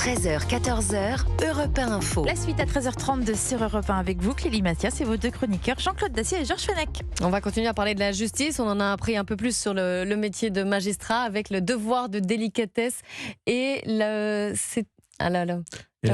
13h, 14h, Europe 1 Info. La suite à 13h30 sur Europe 1 avec vous, Clélie Mathias, et vos deux chroniqueurs, Jean-Claude Dacier et Georges Fenech. On va continuer à parler de la justice. On en a appris un peu plus sur le métier de magistrat avec le devoir de délicatesse et la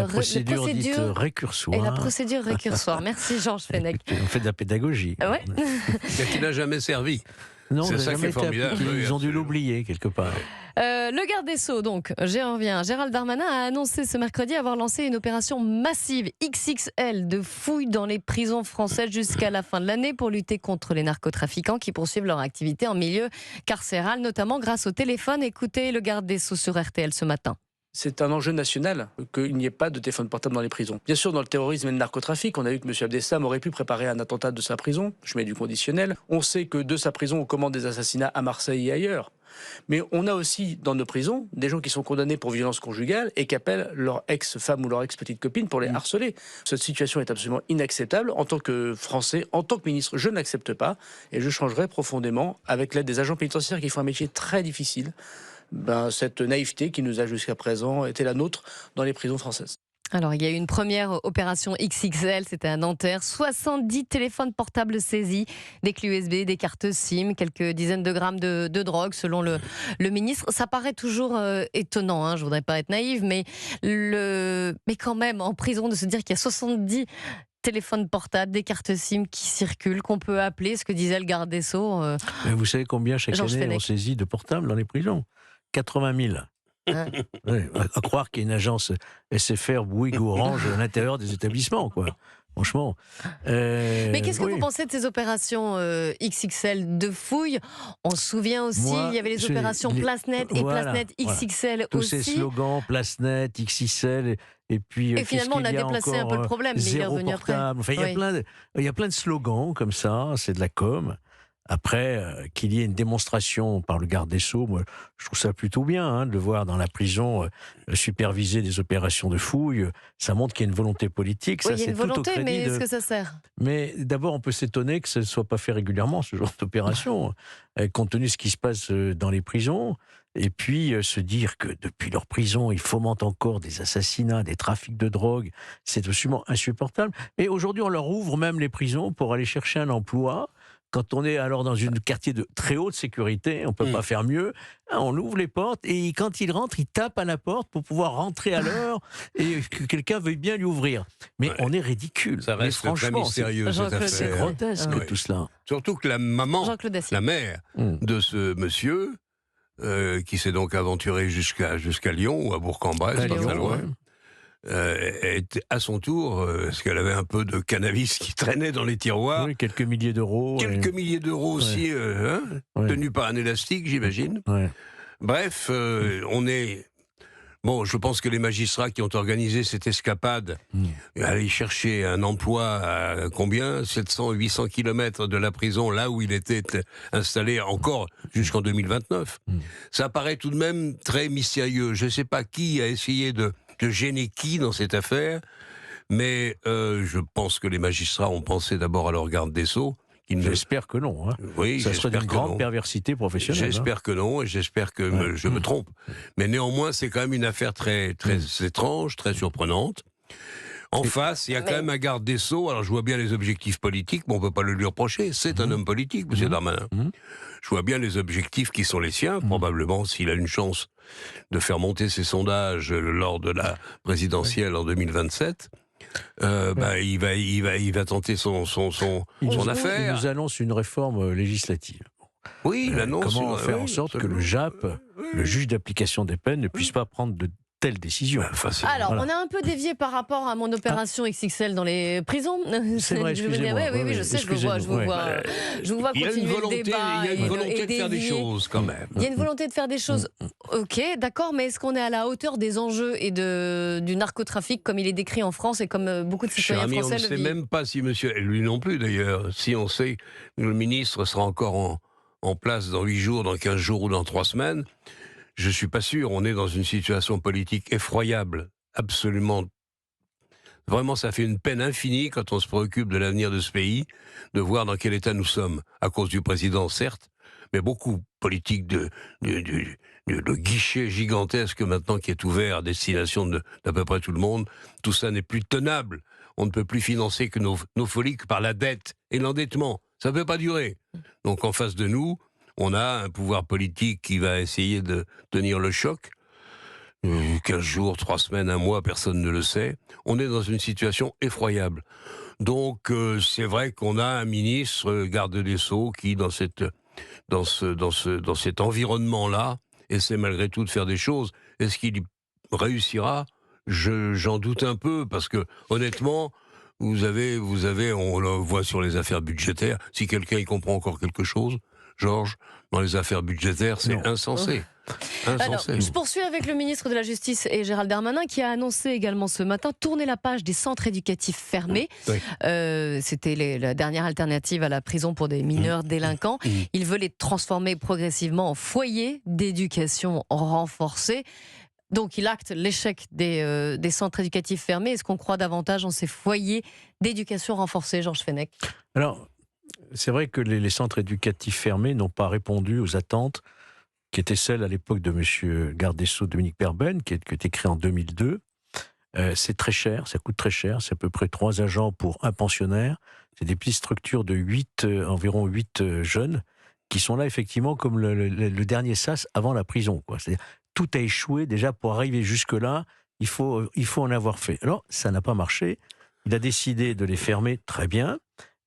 procédure dite récursoire. Et la procédure récursoire. Merci Georges Fenech. On fait de la pédagogie. Ouais. Mais qui n'a jamais servi. Non, C'est ça jamais qui est été formidable. appliqué. Ils ont dû l'oublier quelque part. Le garde des Sceaux, donc, j'y reviens. Gérald Darmanin a annoncé ce mercredi avoir lancé une opération massive XXL de fouilles dans les prisons françaises jusqu'à la fin de l'année pour lutter contre les narcotrafiquants qui poursuivent leur activité en milieu carcéral, notamment grâce au téléphone. Écoutez le garde des Sceaux sur RTL ce matin. C'est un enjeu national qu'il n'y ait pas de téléphone portable dans les prisons. Bien sûr, dans le terrorisme et le narcotrafic, on a vu que M. Abdeslam aurait pu préparer un attentat de sa prison. Je mets du conditionnel. On sait que de sa prison, on commande des assassinats à Marseille et ailleurs. Mais on a aussi dans nos prisons des gens qui sont condamnés pour violence conjugale et qui appellent leur ex-femme ou leur ex-petite copine pour les harceler. Cette situation est absolument inacceptable. En tant que Français, en tant que ministre, je n'accepte pas et je changerai profondément, avec l'aide des agents pénitentiaires qui font un métier très difficile, cette naïveté qui nous a jusqu'à présent été la nôtre dans les prisons françaises. Alors, il y a eu une première opération XXL, c'était à Nanterre. 70 téléphones portables saisis, des clés USB, des cartes SIM, quelques dizaines de grammes de drogue, selon le ministre. Ça paraît toujours étonnant, je ne voudrais pas être naïve, mais quand même, en prison, de se dire qu'il y a 70 téléphones portables, des cartes SIM qui circulent, qu'on peut appeler, ce que disait le garde des Sceaux. Mais vous savez combien chaque année on saisit de portables dans les prisons ? 80 000. Ouais, à croire qu'il y a une agence SFR, Bouygues ou Orange à l'intérieur des établissements, quoi. Franchement. Mais qu'est-ce que vous pensez de ces opérations XXL de fouilles? On se souvient aussi, il y avait les opérations PlaceNet et PlaceNet XXL tous aussi. Tous ces slogans, PlaceNet, XXL, et puis... Et finalement, on a déplacé un peu le problème, mais il est revenu après. Enfin, il y a plein de slogans comme ça, c'est de la com'. Après, qu'il y ait une démonstration par le garde des Sceaux, moi, je trouve ça plutôt bien, de le voir dans la prison superviser des opérations de fouille. Ça montre qu'il y a une volonté politique. Oui, ça, il y a une volonté, mais est-ce que ça sert ? Mais d'abord, on peut s'étonner que ça ne soit pas fait régulièrement, ce genre d'opération, compte tenu de ce qui se passe dans les prisons. Et puis, se dire que depuis leur prison, ils fomentent encore des assassinats, des trafics de drogue, c'est absolument insupportable. Et aujourd'hui, on leur ouvre même les prisons pour aller chercher un emploi. Quand on est alors dans un quartier de très haute sécurité, on ne peut pas faire mieux, on ouvre les portes et quand il rentre, il tape à la porte pour pouvoir rentrer à l'heure et que quelqu'un veuille bien lui ouvrir. Mais on est ridicule. Ça reste très mystérieux, cette affaire. C'est grotesque tout cela. Surtout que la mère de ce monsieur, qui s'est donc aventuré jusqu'à Lyon ou à Bourg-en-Bresse, pas très loin, était à son tour, parce qu'elle avait un peu de cannabis qui traînait dans les tiroirs. Oui, quelques milliers d'euros. Quelques milliers d'euros aussi, tenus par un élastique, j'imagine. Ouais. Bref, on est... Bon, je pense que les magistrats qui ont organisé cette escapade allaient chercher un emploi à combien ? 700, 800 kilomètres de la prison, là où il était installé encore jusqu'en 2029. Ça paraît tout de même très mystérieux. Je ne sais pas qui a essayé de gêner qui dans cette affaire, mais je pense que les magistrats ont pensé d'abord à leur garde des Sceaux. J'espère que non. Oui, ça serait d'une grande perversité professionnelle. J'espère que non, et j'espère que je me trompe. Mais néanmoins, c'est quand même une affaire très, très étrange, très surprenante. En face, il y a quand même un garde des Sceaux. Alors, je vois bien les objectifs politiques, mais on ne peut pas le lui reprocher. C'est un homme politique, M. Darmanin. Je vois bien les objectifs qui sont les siens. Probablement, s'il a une chance de faire monter ses sondages lors de la présidentielle en 2027... il va tenter son affaire. Il nous annonce une réforme législative. Oui, il annonce. Comment faire en sorte que le JAP, le juge d'application des peines, ne puisse pas prendre de telle décision. Alors, on a un peu dévié par rapport à mon opération XXL dans les prisons. C'est vrai, excusez-moi. Oui, je sais, je vous vois continuer le débat. Il y a une volonté de faire des choses, quand même. Il y a une volonté de faire des choses. Ok, d'accord, mais est-ce qu'on est à la hauteur des enjeux et du narcotrafic comme il est décrit en France et comme beaucoup de citoyens français le vivent ? On ne sait même pas si monsieur, et lui non plus d'ailleurs, si on sait que le ministre sera encore en place dans 8 jours, dans 15 jours ou dans 3 semaines. Je ne suis pas sûr, on est dans une situation politique effroyable, absolument. Vraiment, ça fait une peine infinie quand on se préoccupe de l'avenir de ce pays, de voir dans quel état nous sommes, à cause du président, certes, mais beaucoup politiques le guichet gigantesque maintenant qui est ouvert à destination d'à peu près tout le monde, tout ça n'est plus tenable. On ne peut plus financer que nos folies que par la dette et l'endettement. Ça ne peut pas durer. Donc en face de nous, on a un pouvoir politique qui va essayer de tenir le choc. 15 jours, 3 semaines, 1 mois, personne ne le sait. On est dans une situation effroyable. Donc c'est vrai qu'on a un ministre, garde des Sceaux, qui dans cet environnement-là, essaie malgré tout de faire des choses. Est-ce qu'il réussira ? J'en doute un peu, parce que honnêtement, vous avez, on le voit sur les affaires budgétaires, si quelqu'un y comprend encore quelque chose, Georges, dans les affaires budgétaires, c'est insensé. Alors, je poursuis avec le ministre de la Justice et Gérald Darmanin qui a annoncé également ce matin tourner la page des centres éducatifs fermés. Oui. C'était la dernière alternative à la prison pour des mineurs délinquants. Il veut les transformer progressivement en foyers d'éducation renforcés. Donc il acte l'échec des centres éducatifs fermés. Est-ce qu'on croit davantage en ces foyers d'éducation renforcés, Georges Fenech ? Alors, c'est vrai que les centres éducatifs fermés n'ont pas répondu aux attentes qui étaient celles à l'époque de M. garde des Sceaux Dominique Perben, qui a été créé en 2002. C'est très cher, ça coûte très cher. C'est à peu près 3 agents pour un pensionnaire. C'est des petites structures de environ 8 jeunes qui sont là effectivement comme le dernier sas avant la prison, quoi. C'est-à-dire, tout a échoué déjà pour arriver jusque-là. Il faut en avoir fait. Alors, ça n'a pas marché. Il a décidé de les fermer, très bien,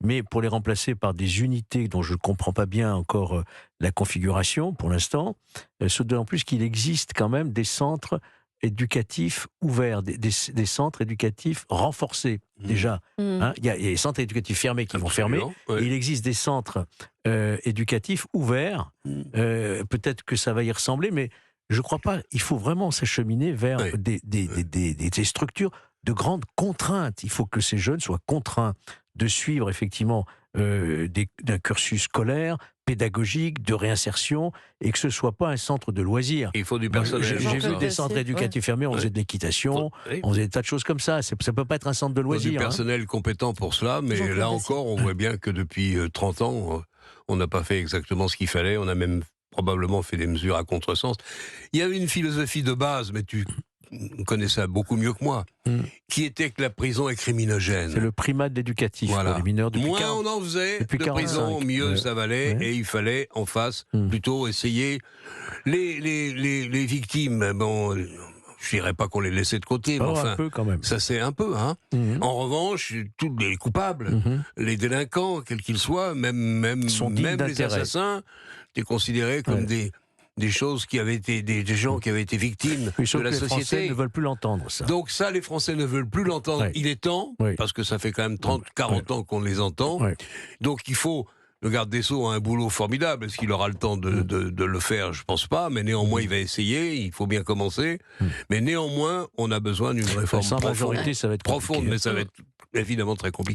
mais pour les remplacer par des unités dont je ne comprends pas bien encore la configuration pour l'instant, en plus qu'il existe quand même des centres éducatifs ouverts, des centres éducatifs renforcés, déjà. Hein, il y a les centres éducatifs fermés qui vont fermer, et il existe des centres éducatifs ouverts. Peut-être que ça va y ressembler, mais je ne crois pas. Il faut vraiment s'acheminer vers des structures de grandes contraintes. Il faut que ces jeunes soient contraints de suivre effectivement d'un cursus scolaire, pédagogique, de réinsertion, et que ce ne soit pas un centre de loisirs. Il faut du personnel. J'ai vu des centres éducatifs fermés, on faisait de l'équitation, on faisait des tas de choses comme ça. Ça ne peut pas être un centre de loisirs. Il faut du personnel compétent pour cela, mais là encore, on voit bien que depuis 30 ans, on n'a pas fait exactement ce qu'il fallait. On a même probablement fait des mesures à contresens. Il y avait une philosophie de base, mais tu connais ça beaucoup mieux que moi, qui était que la prison est criminogène. C'est le primat de l'éducatif pour les mineurs depuis Moins 40, on en faisait de prison, mieux ça valait, et il fallait en face plutôt essayer les victimes. Bon, je dirais pas qu'on les laissait de côté, mais enfin, un peu quand même. Ça c'est un peu. Hein. En revanche, tous les coupables, les délinquants, quels qu'ils soient, même les assassins, étaient considérés comme des choses qui avaient été des gens qui avaient été victimes de la société. Les Français ne veulent plus l'entendre, ça. Donc ça, les Français ne veulent plus l'entendre. Il est temps, parce que ça fait quand même 30-40 ans qu'on les entend. Donc il faut... Le garde des Sceaux a un boulot formidable. Est-ce qu'il aura le temps de le faire ? Je ne pense pas. Mais néanmoins, il va essayer. Il faut bien commencer. Mais néanmoins, on a besoin d'une réforme sans majorité, ça va être profonde. Mais ça va être évidemment très compliqué.